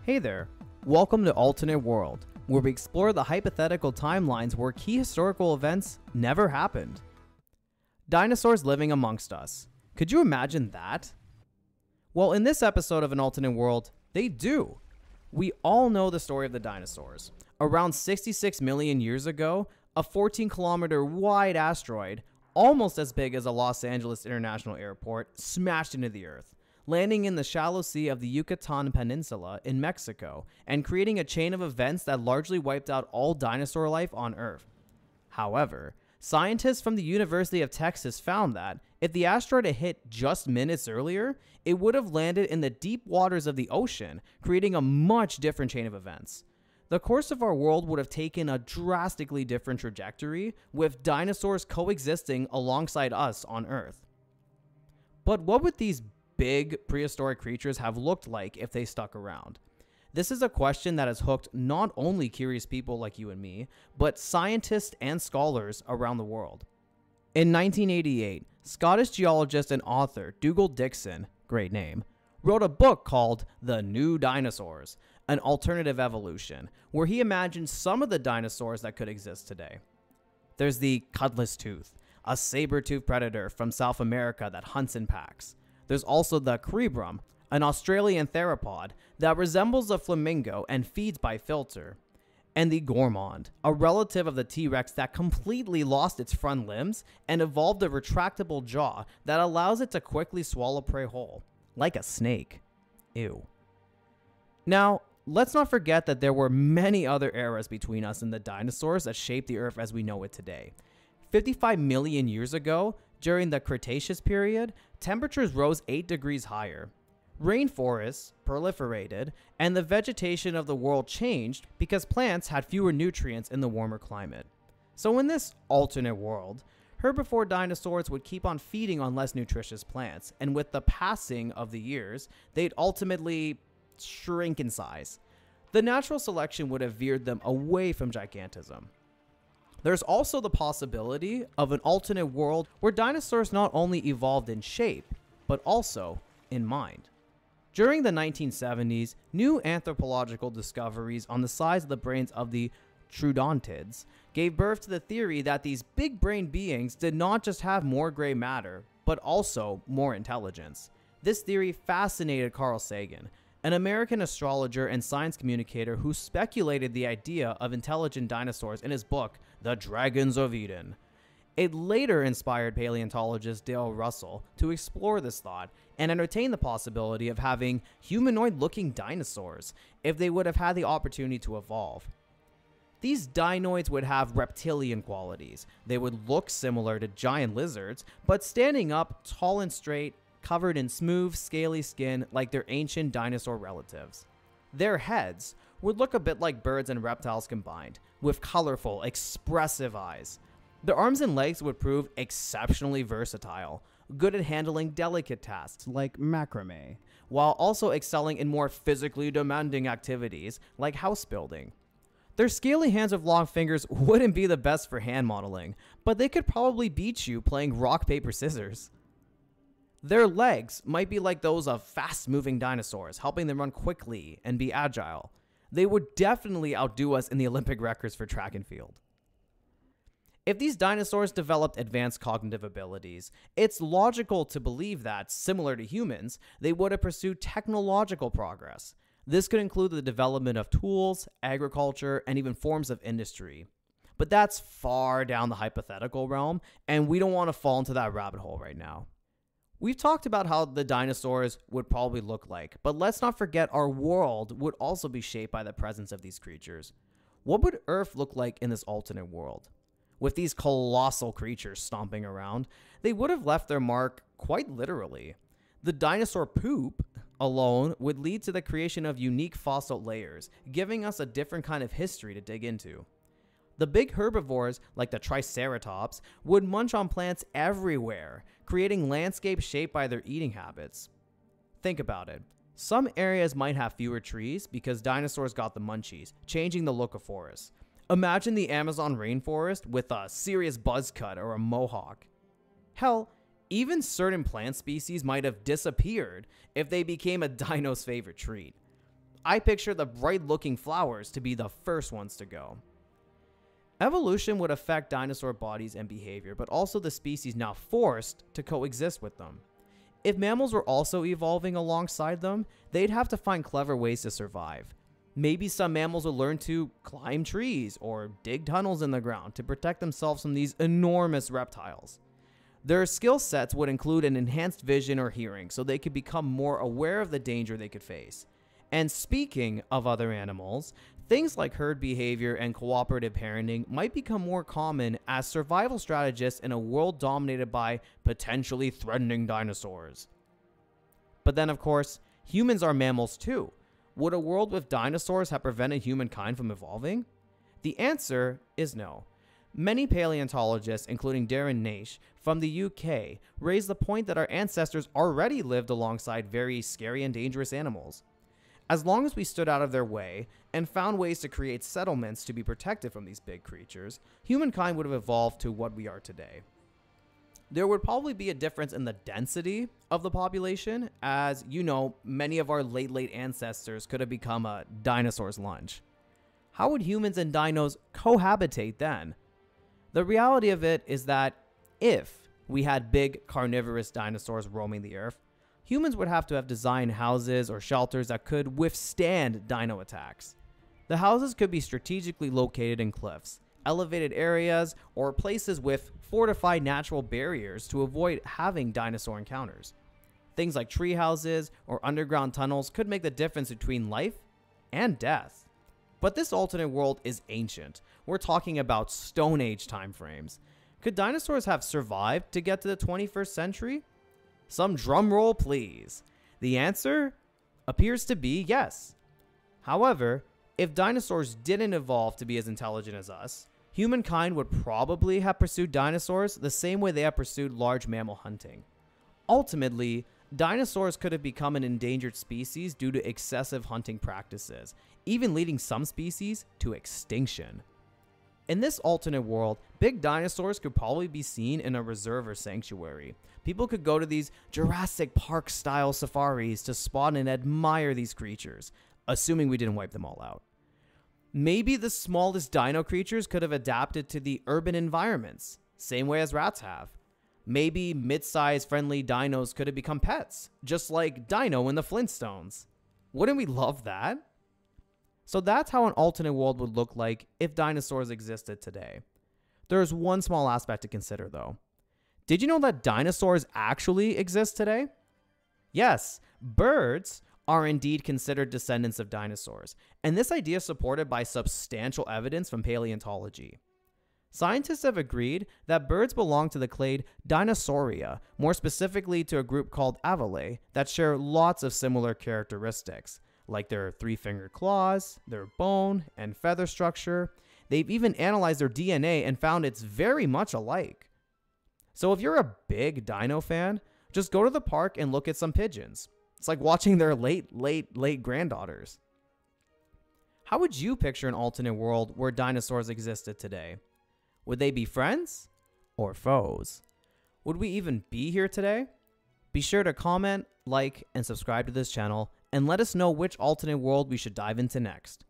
Hey there, welcome to Alternate World, where we explore the hypothetical timelines where key historical events never happened. Dinosaurs living amongst us. Could you imagine that? Well, in this episode of An Alternate World, they do. We all know the story of the dinosaurs. Around 66 million years ago, a 14-kilometer wide asteroid, almost as big as a Los Angeles International Airport, smashed into the Earth, landing in the shallow sea of the Yucatan Peninsula in Mexico and creating a chain of events that largely wiped out all dinosaur life on Earth. However, scientists from the University of Texas found that if the asteroid had hit just minutes earlier, it would have landed in the deep waters of the ocean, creating a much different chain of events. The course of our world would have taken a drastically different trajectory, with dinosaurs coexisting alongside us on Earth. But what would these big prehistoric creatures have looked like if they stuck around? This is a question that has hooked not only curious people like you and me, but scientists and scholars around the world. In 1988, Scottish geologist and author Dougal Dixon, great name, wrote a book called The New Dinosaurs, an alternative evolution, where he imagined some of the dinosaurs that could exist today. There's the cutlass tooth, a saber-toothed predator from South America that hunts in packs. There's also the Cerebrum, an Australian theropod that resembles a flamingo and feeds by filter. And the Gourmand, a relative of the T-Rex that completely lost its front limbs and evolved a retractable jaw that allows it to quickly swallow prey whole, like a snake. Ew. Now, let's not forget that there were many other eras between us and the dinosaurs that shaped the Earth as we know it today. 55 million years ago, during the Cretaceous period, temperatures rose 8 degrees higher. Rainforests proliferated, and the vegetation of the world changed because plants had fewer nutrients in the warmer climate. So in this alternate world, herbivore dinosaurs would keep on feeding on less nutritious plants, and with the passing of the years, they'd ultimately shrink in size. The natural selection would have veered them away from gigantism. There's also the possibility of an alternate world where dinosaurs not only evolved in shape, but also in mind. During the 1970s, new anthropological discoveries on the size of the brains of the troodontids gave birth to the theory that these big-brained beings did not just have more gray matter, but also more intelligence. This theory fascinated Carl Sagan, an American astrologer and science communicator who speculated the idea of intelligent dinosaurs in his book, The Dragons of Eden. It later inspired paleontologist Dale Russell to explore this thought and entertain the possibility of having humanoid-looking dinosaurs if they would have had the opportunity to evolve. These dinoids would have reptilian qualities. They would look similar to giant lizards, but standing up tall and straight, covered in smooth, scaly skin like their ancient dinosaur relatives. Their heads would look a bit like birds and reptiles combined, with colorful, expressive eyes. Their arms and legs would prove exceptionally versatile, good at handling delicate tasks like macrame, while also excelling in more physically demanding activities like house building. Their scaly hands with long fingers wouldn't be the best for hand modeling, but they could probably beat you playing rock, paper, scissors. Their legs might be like those of fast-moving dinosaurs, helping them run quickly and be agile. They would definitely outdo us in the Olympic records for track and field. If these dinosaurs developed advanced cognitive abilities, it's logical to believe that, similar to humans, they would have pursued technological progress. This could include the development of tools, agriculture, and even forms of industry. But that's far down the hypothetical realm, and we don't want to fall into that rabbit hole right now. We've talked about how the dinosaurs would probably look like, but let's not forget our world would also be shaped by the presence of these creatures. What would Earth look like in this alternate world? With these colossal creatures stomping around, they would have left their mark quite literally. The dinosaur poop alone would lead to the creation of unique fossil layers, giving us a different kind of history to dig into. The big herbivores, like the Triceratops, would munch on plants everywhere, creating landscapes shaped by their eating habits. Think about it. Some areas might have fewer trees because dinosaurs got the munchies, changing the look of forests. Imagine the Amazon rainforest with a serious buzz cut or a mohawk. Hell, even certain plant species might have disappeared if they became a dino's favorite treat. I picture the bright looking flowers to be the first ones to go. Evolution would affect dinosaur bodies and behavior, but also the species now forced to coexist with them. If mammals were also evolving alongside them, they'd have to find clever ways to survive. Maybe some mammals would learn to climb trees or dig tunnels in the ground to protect themselves from these enormous reptiles. Their skill sets would include an enhanced vision or hearing, so they could become more aware of the danger they could face. And speaking of other animals, things like herd behavior and cooperative parenting might become more common as survival strategists in a world dominated by potentially threatening dinosaurs. But then, of course, humans are mammals too. Would a world with dinosaurs have prevented humankind from evolving? The answer is no. Many paleontologists, including Darren Naish from the UK, raise the point that our ancestors already lived alongside very scary and dangerous animals. As long as we stood out of their way and found ways to create settlements to be protected from these big creatures, humankind would have evolved to what we are today. There would probably be a difference in the density of the population, as you know, many of our late ancestors could have become a dinosaur's lunch. How would humans and dinos cohabitate then? The reality of it is that if we had big carnivorous dinosaurs roaming the earth, humans would have to have designed houses or shelters that could withstand dino attacks. The houses could be strategically located in cliffs, elevated areas, or places with fortified natural barriers to avoid having dinosaur encounters. Things like tree houses or underground tunnels could make the difference between life and death. But this alternate world is ancient. We're talking about Stone Age timeframes. Could dinosaurs have survived to get to the 21st century? Some drum roll, please. The answer appears to be yes. However, if dinosaurs didn't evolve to be as intelligent as us, humankind would probably have pursued dinosaurs the same way they have pursued large mammal hunting. Ultimately, dinosaurs could have become an endangered species due to excessive hunting practices, even leading some species to extinction. In this alternate world, big dinosaurs could probably be seen in a reserve or sanctuary. People could go to these Jurassic Park style safaris to spot and admire these creatures, assuming we didn't wipe them all out. Maybe the smallest dino creatures could have adapted to the urban environments, same way as rats have. Maybe mid-sized friendly dinos could have become pets, just like Dino in the Flintstones. Wouldn't we love that? So that's how an alternate world would look like if dinosaurs existed today. There's one small aspect to consider though. Did you know that dinosaurs actually exist today? Yes, birds are indeed considered descendants of dinosaurs, and this idea is supported by substantial evidence from paleontology. Scientists have agreed that birds belong to the clade Dinosauria, more specifically to a group called Avilae, that share lots of similar characteristics, like their three-fingered claws, their bone and feather structure. They've even analyzed their DNA and found it's very much alike. So if you're a big dino fan, just go to the park and look at some pigeons. It's like watching their late granddaughters. How would you picture an alternate world where dinosaurs existed today? Would they be friends or foes? Would we even be here today? Be sure to comment, like, and subscribe to this channel, and let us know which alternate world we should dive into next.